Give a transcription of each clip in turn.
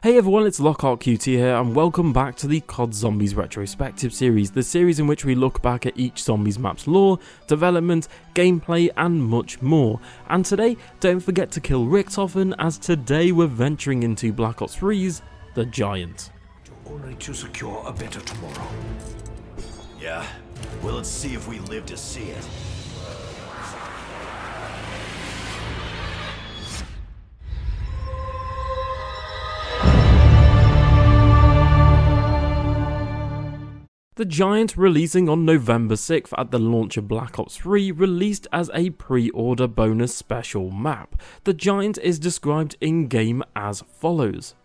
Hey everyone, it's LockhartQT here, and welcome back to the COD Zombies Retrospective series, the series in which we look back at each Zombies map's lore, development, gameplay, and much more. And today, don't forget to kill Richtofen, as today we're venturing into Black Ops 3's The Giant. Only to secure a better tomorrow. Yeah, well, let's see if we live to see it. The Giant, releasing on November 6th at the launch of Black Ops 3, released as a pre-order bonus special map. The Giant is described in-game as follows.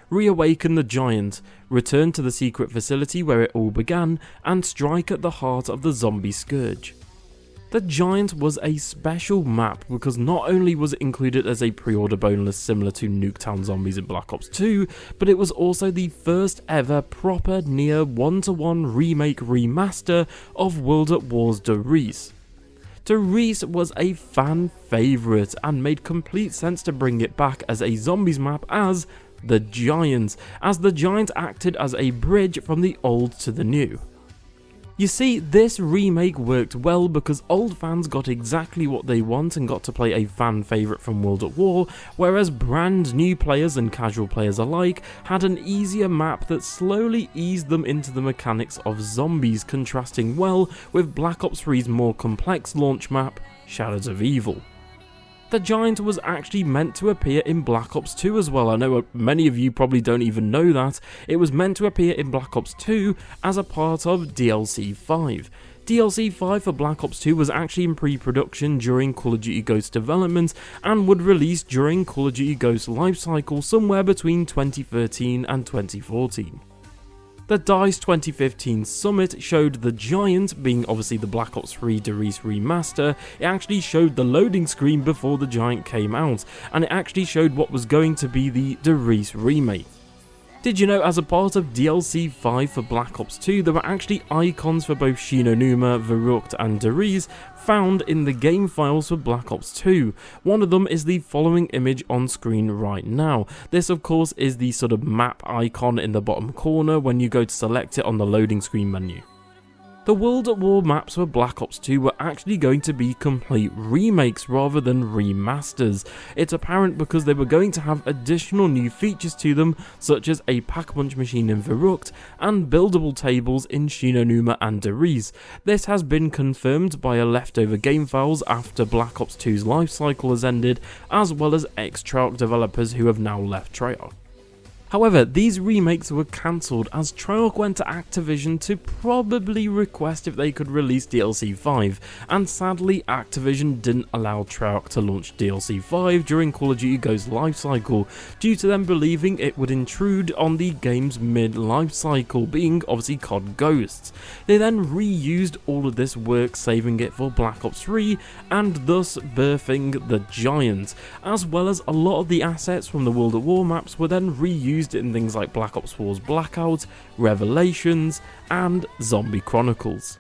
Reawaken the Giant, return to the secret facility where it all began, and strike at the heart of the zombie scourge. The Giant was a special map because not only was it included as a pre-order bonus similar to Nuketown Zombies in Black Ops 2, but it was also the first ever proper near one-to-one remake remaster of World at War's Der Riese. Der Riese was a fan favourite and made complete sense to bring it back as a zombies map as The Giant, as The Giant acted as a bridge from the old to the new. You see, this remake worked well because old fans got exactly what they want and got to play a fan favourite from World at War, whereas brand new players and casual players alike had an easier map that slowly eased them into the mechanics of zombies, contrasting well with Black Ops 3's more complex launch map, Shadows of Evil. The Giant was actually meant to appear in Black Ops 2 as well. I know many of you probably don't even know that. It was meant to appear in Black Ops 2 as a part of DLC 5. DLC 5 for Black Ops 2 was actually in pre-production during Call of Duty Ghosts development and would release during Call of Duty Ghosts lifecycle somewhere between 2013 and 2014. The DICE 2015 Summit showed The Giant, being obviously the Black Ops 3 Der Riese remaster. It actually showed the loading screen before The Giant came out, and it actually showed what was going to be the Der Riese remake. Did you know, as a part of DLC 5 for Black Ops 2, there were actually icons for both Shinonuma, Verrückt and Der Riese found in the game files for Black Ops 2. One of them is the following image on screen right now. This of course is the sort of map icon in the bottom corner when you go to select it on the loading screen menu. The World at War maps for Black Ops 2 were actually going to be complete remakes rather than remasters. It's apparent because they were going to have additional new features to them, such as a pack-punch machine in Verrückt and buildable tables in Shinonuma and Der Riese. This has been confirmed by a leftover game files after Black Ops 2's lifecycle has ended, as well as ex-Treyarch developers who have now left Treyarch. However, these remakes were cancelled as Treyarch went to Activision to probably request if they could release DLC 5, and sadly Activision didn't allow Treyarch to launch DLC 5 during Call of Duty Ghosts lifecycle, due to them believing it would intrude on the game's mid-lifecycle, being obviously COD Ghosts. They then reused all of this work, saving it for Black Ops 3, and thus birthing The Giant, as well as a lot of the assets from the World at War maps were then reused in things like Black Ops 4's Blackout, Revelations, and Zombie Chronicles.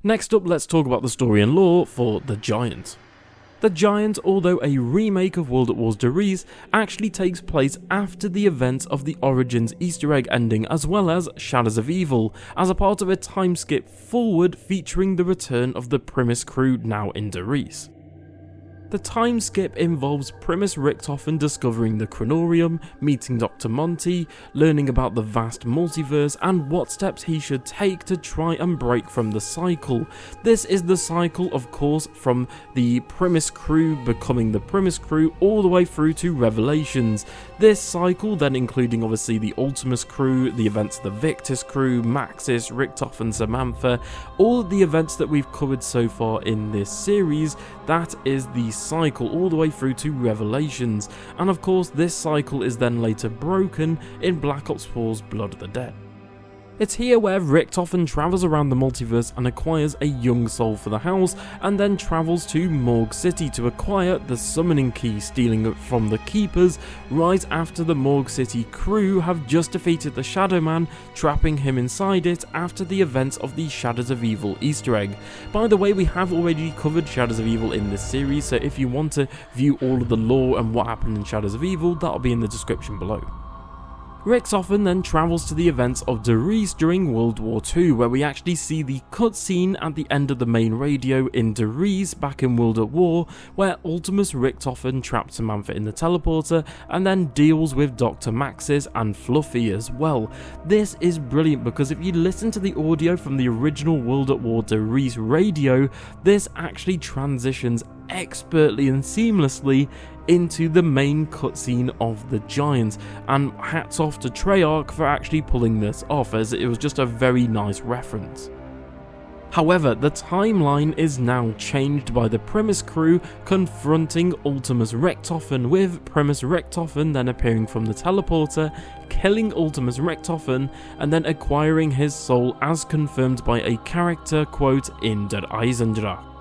Next up, let's talk about the story and lore for The Giant. The Giant, although a remake of World at War's Der Riese, actually takes place after the events of the Origins Easter egg ending, as well as Shadows of Evil, as a part of a time skip forward featuring the return of the Primus crew now in Der Riese. The time skip involves Primus Richtofen discovering the Chronorium, meeting Dr. Monty, learning about the vast multiverse and what steps he should take to try and break from the cycle. This is the cycle, of course, from the Primus crew becoming the Primus crew all the way through to Revelations. This cycle then including obviously the Ultimus crew, the events of the Victus crew, Maxis, Richtofen, Samantha, all of the events that we've covered so far in this series, that is the cycle all the way through to Revelations, and of course this cycle is then later broken in Black Ops 4's Blood of the Dead. It's here where Richtofen travels around the multiverse and acquires a young soul for the house, and then travels to Morgue City to acquire the summoning key, stealing it from the Keepers right after the Morgue City crew have just defeated the Shadow Man, trapping him inside it after the events of the Shadows of Evil Easter egg. By the way, we have already covered Shadows of Evil in this series, so if you want to view all of the lore and what happened in Shadows of Evil, that'll be in the description below. Richtofen then travels to the events of Derice during World War II, where we actually see the cutscene at the end of the main radio in Derice back in World at War, where Ultimus Richtofen traps Samantha in the teleporter and then deals with Dr. Maxis and Fluffy as well. This is brilliant because if you listen to the audio from the original World at War Derice radio, this actually transitions expertly and seamlessly into the main cutscene of the Giants, and hats off to Treyarch for actually pulling this off, as it was just a very nice reference. However, the timeline is now changed by the Primus crew confronting Ultimus Richtofen, with Primus Richtofen then appearing from the teleporter, killing Ultimus Richtofen, and then acquiring his soul as confirmed by a character quote in Der Eisendrache.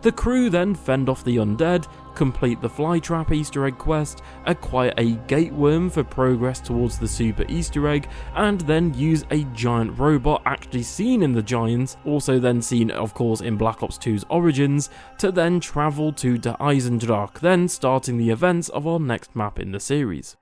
The crew then fend off the undead, complete the Flytrap Easter egg quest, acquire a Gateworm for progress towards the Super Easter egg, and then use a giant robot actually seen in the Giants, also then seen of course in Black Ops 2's Origins, to then travel to Der Eisendrache, then starting the events of our next map in the series.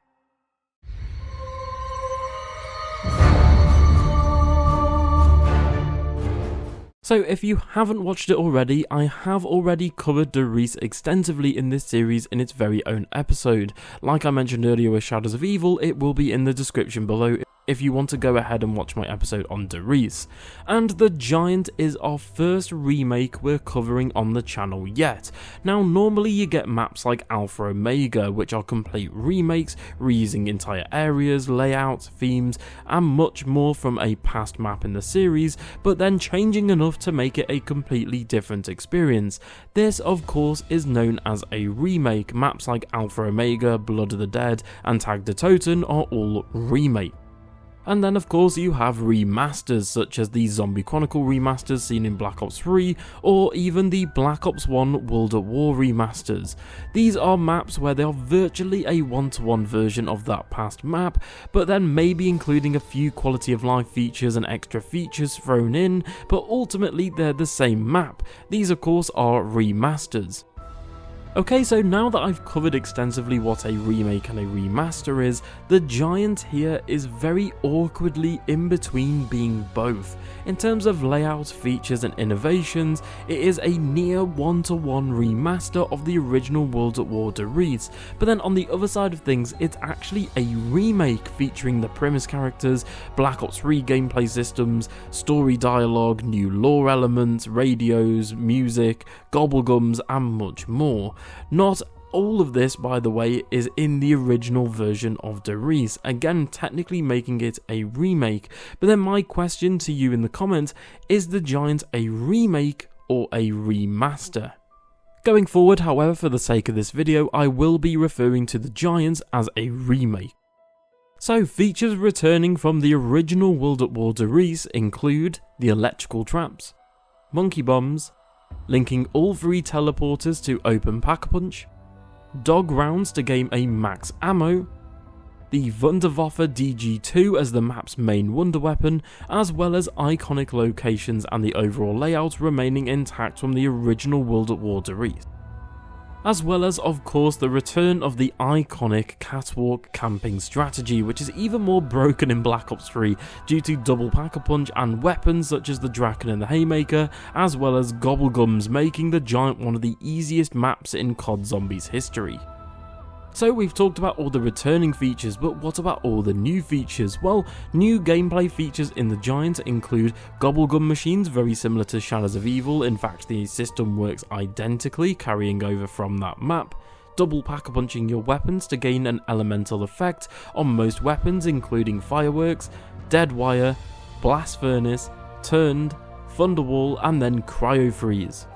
So if you haven't watched it already, I have already covered Derice extensively in this series in its very own episode. Like I mentioned earlier with Shadows of Evil, it will be in the description below if you want to go ahead and watch my episode on Derice. And the Giant is our first remake we're covering on the channel yet. Now normally you get maps like Alpha Omega, which are complete remakes, reusing entire areas, layouts, themes, and much more from a past map in the series, but then changing enough to make it a completely different experience. This of course is known as a remake. Maps like Alpha Omega, Blood of the Dead, and Tag der Toten are all remakes. And then of course you have remasters such as the Zombie Chronicle remasters seen in Black Ops 3, or even the Black Ops 1 World at War remasters. These are maps where they are virtually a one-to-one version of that past map, but then maybe including a few quality of life features and extra features thrown in, but ultimately they're the same map. These of course are remasters. Okay, so now that I've covered extensively what a remake and a remaster is, the Giant here is very awkwardly in between being both. In terms of layout, features and innovations, it is a near one-to-one remaster of the original World at War Derice, but then on the other side of things, it's actually a remake featuring the Primus characters, Black Ops 3 gameplay systems, story dialogue, new lore elements, radios, music, gobblegums and much more. Not all of this, by the way, is in the original version of Derice, again technically making it a remake, but then my question to you in the comments, is the Giant a remake or a remaster? Going forward, however, for the sake of this video, I will be referring to the Giants as a remake. So, features returning from the original World at War Derice include the electrical traps, monkey bombs, linking all 3 teleporters to open Pack-a-Punch, dog rounds to gain a max ammo, the Wunderwaffe DG2 as the map's main wonder weapon, as well as iconic locations and the overall layout remaining intact from the original World at War Derice. As well as, of course, the return of the iconic catwalk camping strategy, which is even more broken in Black Ops 3 due to double Pack-a-Punch and weapons such as the Draken and the Haymaker, as well as gobblegums, making the Giant one of the easiest maps in COD Zombies history. So we've talked about all the returning features, but what about all the new features? Well, new gameplay features in the Giant include gobblegum machines, very similar to Shadows of Evil. In fact, the system works identically, carrying over from that map. Double pack-a-punching your weapons to gain an elemental effect on most weapons, including fireworks, dead wire, blast furnace, turned, thunderwall, and then cryo freeze.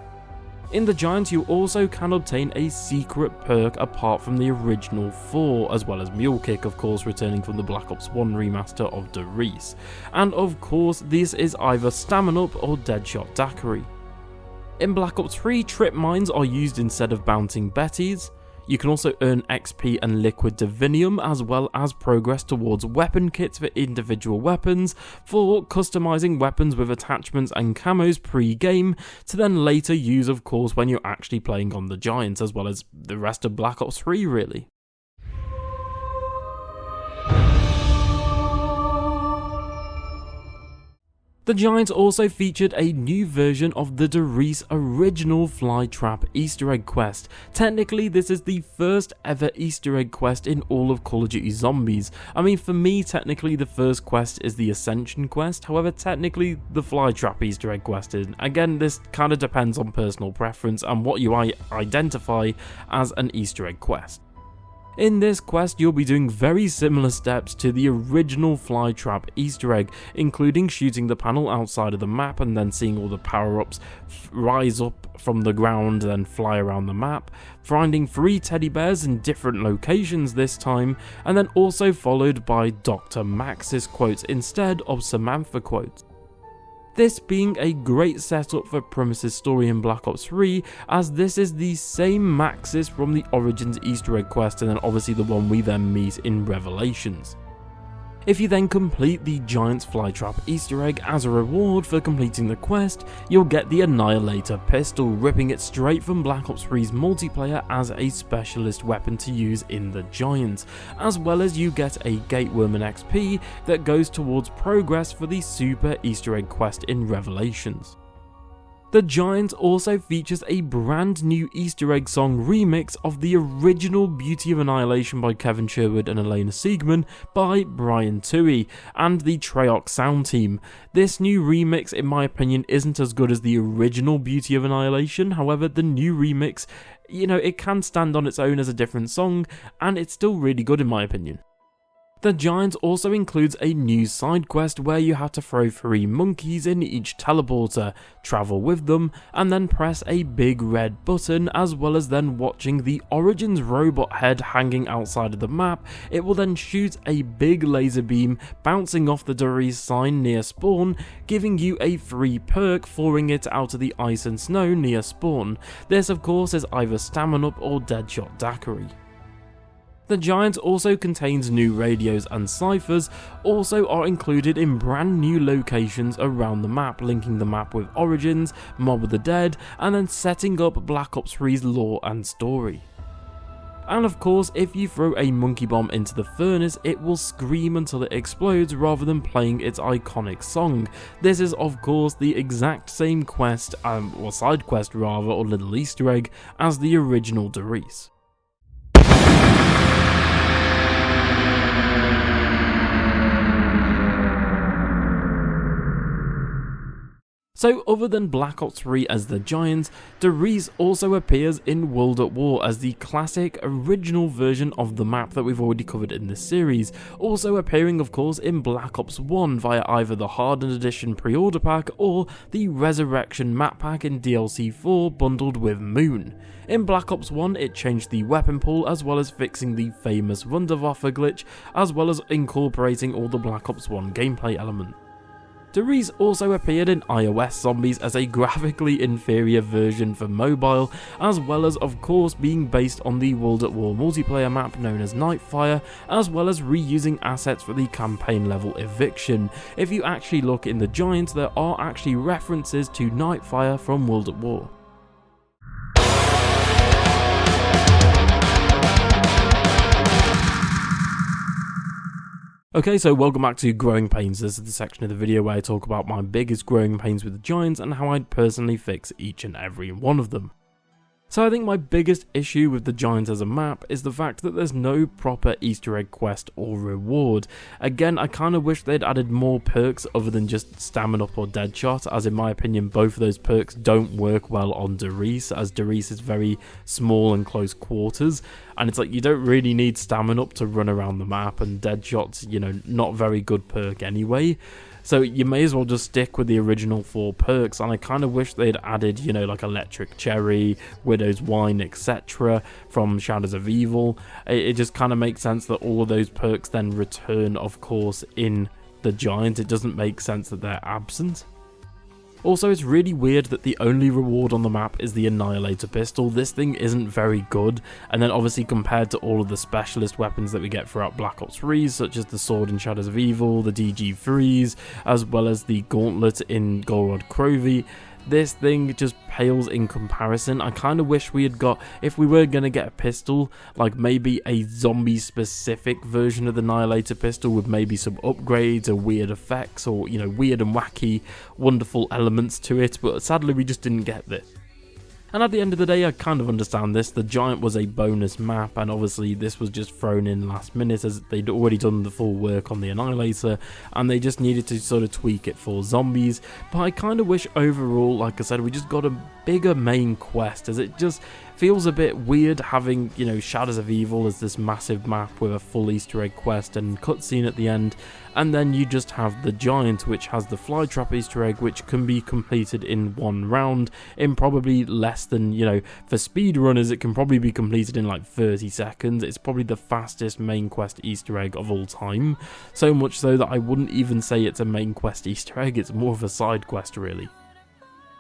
In the Giants, you also can obtain a secret perk apart from the original 4, as well as Mule Kick, of course, returning from the Black Ops 1 remaster of Derice. And of course, this is either Stamina Up or Deadshot Daiquiri. In Black Ops 3, trip mines are used instead of bouncing Bettys. You can also earn XP and liquid divinium, as well as progress towards weapon kits for individual weapons, for customizing weapons with attachments and camos pre-game, to then later use, of course, when you're actually playing on the Giants, as well as the rest of Black Ops 3 really. The Giants also featured a new version of the Derice original Flytrap Easter egg quest. Technically, this is the first ever Easter egg quest in all of Call of Duty Zombies. I mean, for me, technically the first quest is the Ascension quest, however, technically the Flytrap Easter egg quest is. Again, this kind of depends on personal preference and what you identify as an Easter egg quest. In this quest, you'll be doing very similar steps to the original Flytrap Easter egg, including shooting the panel outside of the map and then seeing all the power-ups rise up from the ground and then fly around the map, finding 3 teddy bears in different locations this time, and then also followed by Dr. Maxis quotes instead of Samantha quotes. This being a great setup for Primus' story in Black Ops 3, as this is the same Maxis from the Origins Easter egg quest and then obviously the one we then meet in Revelations. If you then complete the Giants Flytrap Easter egg as a reward for completing the quest, you'll get the Annihilator pistol, ripping it straight from Black Ops 3's multiplayer as a specialist weapon to use in the Giants, as well as you get a Gateworm and XP that goes towards progress for the Super Easter egg quest in Revelations. The Giants also features a brand new Easter egg song remix of the original Beauty of Annihilation by Kevin Sherwood and Elena Siegman by Brian Toohey and the Treyarch sound team. This new remix, in my opinion, isn't as good as the original Beauty of Annihilation, however the new remix, it can stand on its own as a different song, and it's still really good in my opinion. The Giants also includes a new side quest where you have to throw 3 monkeys in each teleporter, travel with them, and then press a big red button, as well as then watching the Origins robot head hanging outside of the map. It will then shoot a big laser beam bouncing off the Derice sign near spawn, giving you a free perk throwing it out of the ice and snow near spawn. This of course is either Stamina Up or Deadshot Daiquiri. The Giants also contains new radios and ciphers, also are included in brand new locations around the map, linking the map with Origins, Mob of the Dead, and then setting up Black Ops 3's lore and story. And of course, if you throw a monkey bomb into the furnace, it will scream until it explodes rather than playing its iconic song. This is of course the exact same quest, or side quest rather, or little Easter egg, as the original Derice. So other than Black Ops 3 as the Giants, Derice also appears in World at War as the classic original version of the map that we've already covered in this series, also appearing of course in Black Ops 1 via either the Hardened Edition pre-order pack or the Resurrection map pack in DLC 4 bundled with Moon. In Black Ops 1 it changed the weapon pool as well as fixing the famous Wunderwaffe glitch, as well as incorporating all the Black Ops 1 gameplay elements. Derice also appeared in iOS Zombies as a graphically inferior version for mobile, as well as of course being based on the World at War multiplayer map known as Nightfire, as well as reusing assets for the campaign level Eviction. If you actually look in the Giants, there are actually references to Nightfire from World at War. Okay, so welcome back to Growing Pains. This is the section of the video where I talk about my biggest growing pains with the Giants and how I'd personally fix each and every one of them. So I think my biggest issue with the Giants as a map is the fact that there's no proper Easter egg quest or reward. Again, I kind of wish they'd added more perks other than just Stamina Up or Deadshot, as in my opinion both of those perks don't work well on Derice, as Derice is very small and close quarters, and it's like you don't really need Stamina Up to run around the map, and Deadshot's, not very good perk anyway. So you may as well just stick with the original 4 perks, and I kind of wish they'd added, you know, like Electric Cherry, Widow's Wine, etc. from Shadows of Evil. It just kind of makes sense that all of those perks then return, of course, in the Giant. It doesn't make sense that they're absent. Also, it's really weird that the only reward on the map is the Annihilator pistol. This thing isn't very good, and then obviously compared to all of the specialist weapons that we get throughout Black Ops 3, such as the sword in Shadows of Evil, the DG3s, as well as the gauntlet in Golrod Crovey, this thing just pales in comparison. I kind of wish we had got, if we were going to get a pistol, like maybe a zombie specific version of the Annihilator pistol with maybe some upgrades or weird effects or, you know, weird and wacky wonderful elements to it, but sadly we just didn't get this. And at the end of the day, I kind of understand this. The Giant was a bonus map, and obviously this was just thrown in last minute as they'd already done the full work on the Annihilator, and they just needed to sort of tweak it for zombies. But I kind of wish overall, like I said, we just got a bigger main quest, as it just feels a bit weird having, you know, Shadows of Evil as this massive map with a full Easter egg quest and cutscene at the end, and then you just have the Giant, which has the Flytrap Easter egg, which can be completed in 1 round in probably less than, you know, for speedrunners it can probably be completed in like 30 seconds. It's probably the fastest main quest Easter egg of all time, so much so that I wouldn't even say it's a main quest Easter egg, it's more of a side quest really.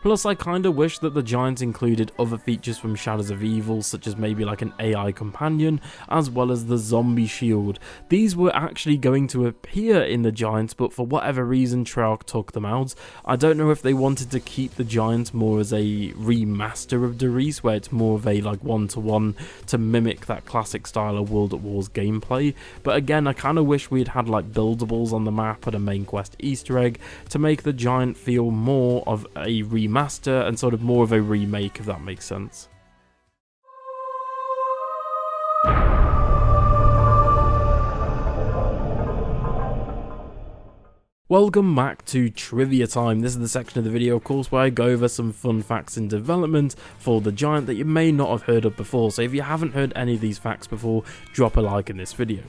Plus, I kinda wish that the Giant included other features from Shadows of Evil, such as maybe like an AI companion, as well as the zombie shield. These were actually going to appear in the Giant, but for whatever reason Treyarch took them out. I don't know if they wanted to keep the Giant more as a remaster of Derice, where it's more of a like one-to-one to mimic that classic style of World at War's gameplay, but again I kinda wish we'd had like buildables on the map and a main quest Easter egg to make the Giant feel more of a remaster and sort of more of a remake, if that makes sense. Welcome back to Trivia Time. This is the section of the video, of course, where I go over some fun facts in development for the Giant that you may not have heard of before. So if you haven't heard any of these facts before, drop a like in this video.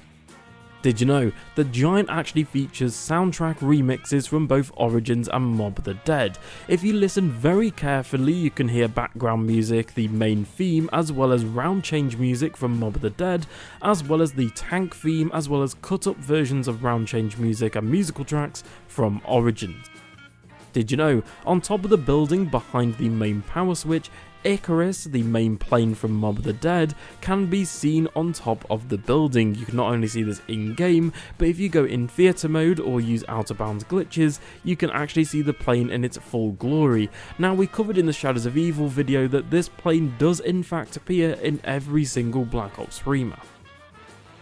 Did you know the Giant actually features soundtrack remixes from both Origins and Mob the Dead? If you listen very carefully, you can hear background music, the main theme, as well as round change music from Mob the Dead, as well as the tank theme, as well as cut up versions of round change music and musical tracks from Origins. Did you know, on top of the building behind the main power switch, Icarus, the main plane from Mob the Dead, can be seen on top of the building. You can not only see this in-game, but if you go in theatre mode or use out of bounds glitches, you can actually see the plane in its full glory. Now, we covered in the Shadows of Evil video that this plane does in fact appear in every single Black Ops 3 map.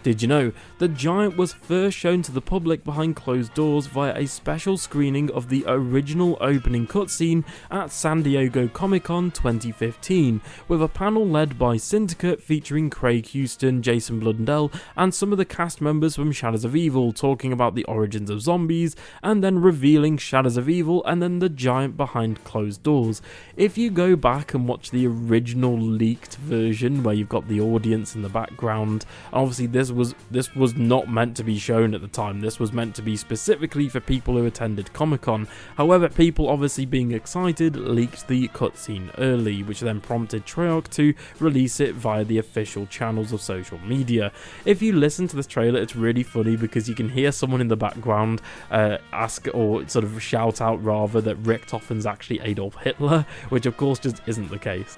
Did you know, the Giant was first shown to the public behind closed doors via a special screening of the original opening cutscene at San Diego Comic-Con 2015, with a panel led by Syndicate featuring Craig Houston, Jason Blundell, and some of the cast members from Shadows of Evil talking about the origins of zombies, and then revealing Shadows of Evil and then the Giant behind closed doors. If you go back and watch the original leaked version where you've got the audience in the background, obviously this was not meant to be shown at the time. This was meant to be specifically for people who attended Comic-Con. However, people obviously being excited leaked the cutscene early, which then prompted Treyarch to release it via the official channels of social media. If you listen to this trailer, it's really funny because you can hear someone in the background ask, or sort of shout out rather, that Richtofen's actually Adolf Hitler, which of course just isn't the case.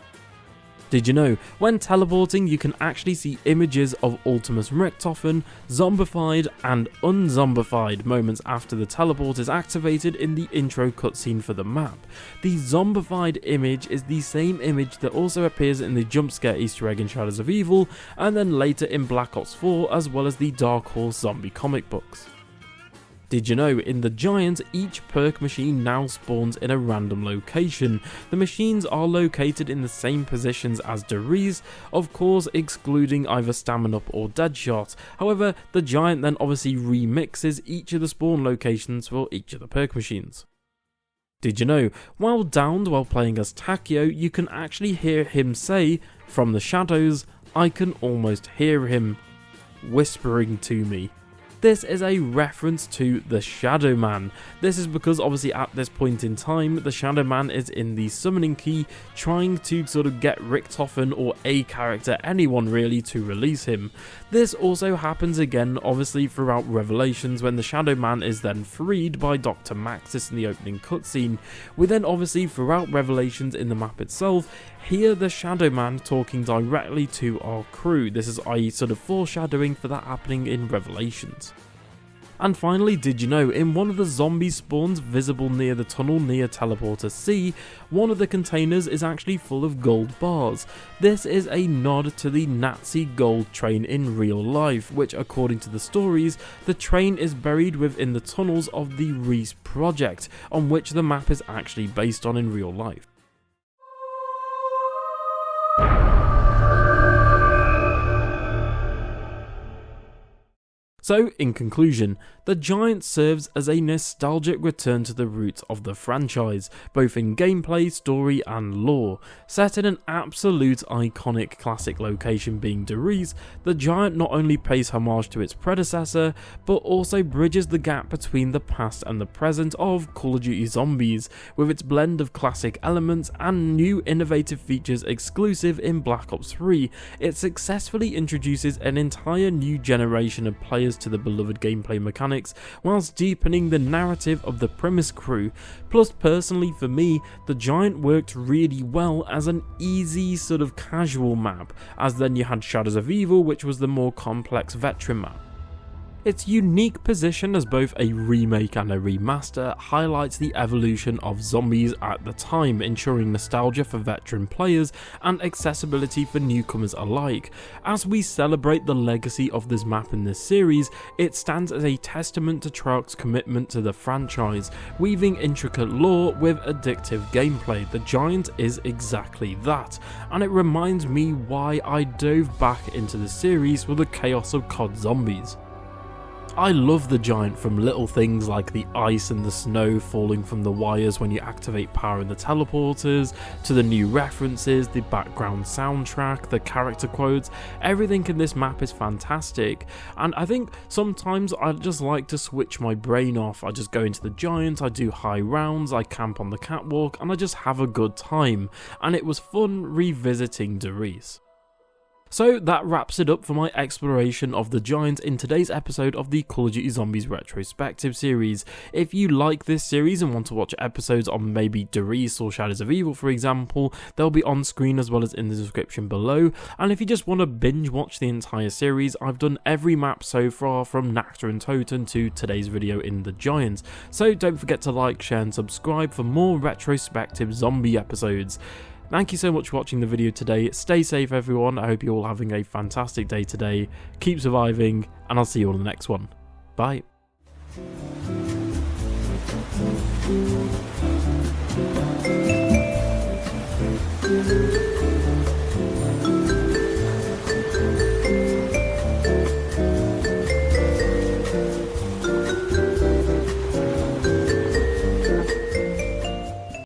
Did you know, when teleporting you can actually see images of Ultimus Richtofen, zombified and unzombified moments after the teleport is activated in the intro cutscene for the map. The zombified image is the same image that also appears in the jump scare Easter egg in Shadows of Evil, and then later in Black Ops 4, as well as the Dark Horse zombie comic books. Did you know, in the Giant, each perk machine now spawns in a random location. The machines are located in the same positions as Derice, of course excluding either Stamina Up or Deadshot. However, the Giant then obviously remixes each of the spawn locations for each of the perk machines. Did you know, while downed while playing as Takeo, you can actually hear him say, "From the shadows, I can almost hear him whispering to me." This is a reference to the Shadow Man. This is because obviously at this point in time, the Shadow Man is in the summoning key trying to sort of get Richtofen or a character, anyone really, to release him. This also happens again obviously throughout Revelations when the Shadow Man is then freed by Dr. Maxis in the opening cutscene. We then obviously throughout Revelations in the map itself hear the Shadow Man talking directly to our crew. This is i.e. sort of foreshadowing for that happening in Revelations. And finally, did you know, in one of the zombie spawns visible near the tunnel near Teleporter C, one of the containers is actually full of gold bars. This is a nod to the Nazi gold train in real life, which according to the stories, the train is buried within the tunnels of the Reese project, on which the map is actually based on in real life. So, in conclusion, The Giant serves as a nostalgic return to the roots of the franchise, both in gameplay, story and lore. Set in an absolute iconic classic location being Reese, The Giant not only pays homage to its predecessor, but also bridges the gap between the past and the present of Call of Duty Zombies, with its blend of classic elements and new innovative features exclusive in Black Ops 3. It successfully introduces an entire new generation of players to the beloved gameplay mechanics, whilst deepening the narrative of the premise crew. Plus, personally for me, The Giant worked really well as an easy sort of casual map, as then you had Shadows of Evil, which was the more complex veteran map. Its unique position as both a remake and a remaster highlights the evolution of zombies at the time, ensuring nostalgia for veteran players and accessibility for newcomers alike. As we celebrate the legacy of this map in this series, it stands as a testament to Treyarch's commitment to the franchise, weaving intricate lore with addictive gameplay. The Giant is exactly that, and it reminds me why I dove back into the series with the chaos of COD Zombies. I love The Giant, from little things like the ice and the snow falling from the wires when you activate power in the teleporters, to the new references, the background soundtrack, the character quotes. Everything in this map is fantastic, and I think sometimes I just like to switch my brain off. I just go into The Giant, I do high rounds, I camp on the catwalk, and I just have a good time, and it was fun revisiting Reese. So that wraps it up for my exploration of The Giant in today's episode of the Call of Duty Zombies Retrospective series. If you like this series and want to watch episodes on maybe Reese or Shadows of Evil for example, they'll be on screen as well as in the description below. And if you just want to binge watch the entire series, I've done every map so far from Naxta and Toten to today's video in The Giant. So don't forget to like, share and subscribe for more retrospective zombie episodes. Thank you so much for watching the video today. Stay safe everyone, I hope you're all having a fantastic day today, keep surviving, and I'll see you all in the next one. Bye.